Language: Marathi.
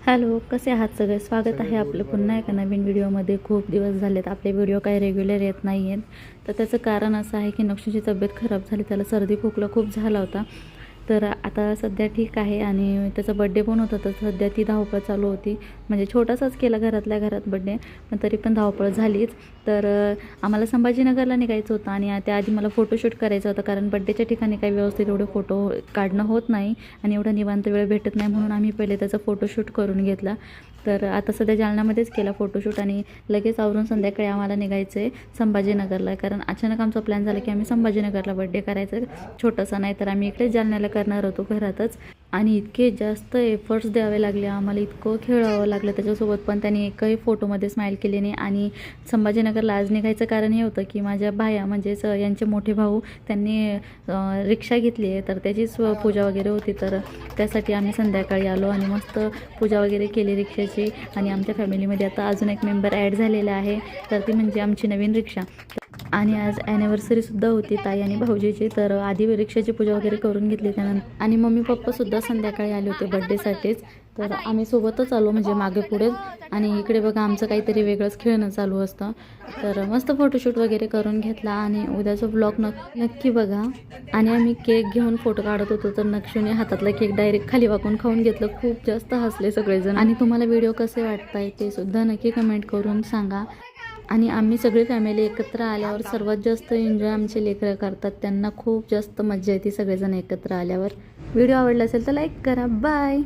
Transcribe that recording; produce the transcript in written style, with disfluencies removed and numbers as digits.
हॅलो, कसे आहात सगळे? स्वागत आहे आपलं पुन्हा एका नवीन व्हिडिओमध्ये. खूप दिवस झालेत आपले व्हिडिओ काही रेग्युलर येत नाही आहेत. तर त्याचं कारण असं आहे की नक्षूची तब्येत खराब झाली, त्याला सर्दी खोकला खूप झाला होता. तर आता सध्या ठीक आहे आणि त्याचा बड्डे पण होता, तर सध्या ती धावपळ चालू होती. म्हणजे छोटासाच केला घरातल्या घरात बड्डे, पण तरी पण धावपळ झालीच. तर आम्हाला संभाजीनगरला निघायचं होतं आणि त्याआधी मला फोटोशूट करायचं होतं, कारण बड्डेच्या ठिकाणी काही व्यवस्थित एवढे फोटो काढणं होत नाही आणि एवढा निवांत वेळ भेटत नाही, म्हणून आम्ही पहिले त्याचा फोटोशूट करून घेतला. तर आता सध्या जालन्यामध्येच केला फोटोशूट आणि लगेच आवरून संध्याकाळी आम्हाला निघायचं आहे संभाजीनगरला, कारण अचानक आमचा प्लॅन झाला की आम्ही संभाजीनगरला बड्डे करायचं आहे. छोटासा नाही तर आम्ही इकडेच जालन्याला करणार होतो घरातच. आणि इतके जास्त एफर्ट्स द्यावे लागले आम्हाला, इतकं खेळावं लागलं त्याच्यासोबत, पण त्यांनी एकही फोटोमध्ये स्माईल केली नाही. आणि संभाजीनगरला आज निघायचं कारण हे होतं की माझ्या भाया म्हणजेच यांचे मोठे भाऊ त्यांनी रिक्षा घेतली आहे, तर त्याचीच पूजा वगैरे होती. तर त्यासाठी आम्ही संध्याकाळी आलो आणि मस्त पूजा वगैरे केली रिक्षाची. आणि आमच्या फॅमिलीमध्ये आता अजून एक मेंबर ॲड झालेला आहे, तर ती म्हणजे आमची नवीन रिक्षा. आणि आज ॲनिव्हर्सरीसुद्धा होती ताई आणि भाऊजीची, तर आधी रिक्षाची पूजा वगैरे करून घेतली त्यानंतर. आणि मम्मी पप्पासुद्धा संध्याकाळी आले होते बड्डेसाठीच, तर आम्ही सोबतच आलो म्हणजे मागे पुढे. आणि इकडे बघा आमचं काहीतरी वेगळंच खेळणं चालू असतं. तर मस्त फोटोशूट वगैरे करून घेतला आणि उद्याचा ब्लॉग नक्की बघा. आणि आम्ही केक घेऊन फोटो काढत होतो, तर नक्षूने हातातला केक डायरेक्ट खाली वाकून खाऊन घेतलं. खूप जास्त हसले सगळेजण. आणि तुम्हाला व्हिडिओ कसे वाटताय ते सुद्धा नक्की कमेंट करून सांगा. आणि आम्ही सगळी फॅमिली एकत्र आल्यावर सर्वात जास्त एन्जॉय आमचे लेकरं करतात, त्यांना खूप जास्त मजा येते सगळेजण एकत्र आल्यावर. व्हिडिओ आवडला असेल तर लाईक करा. बाय.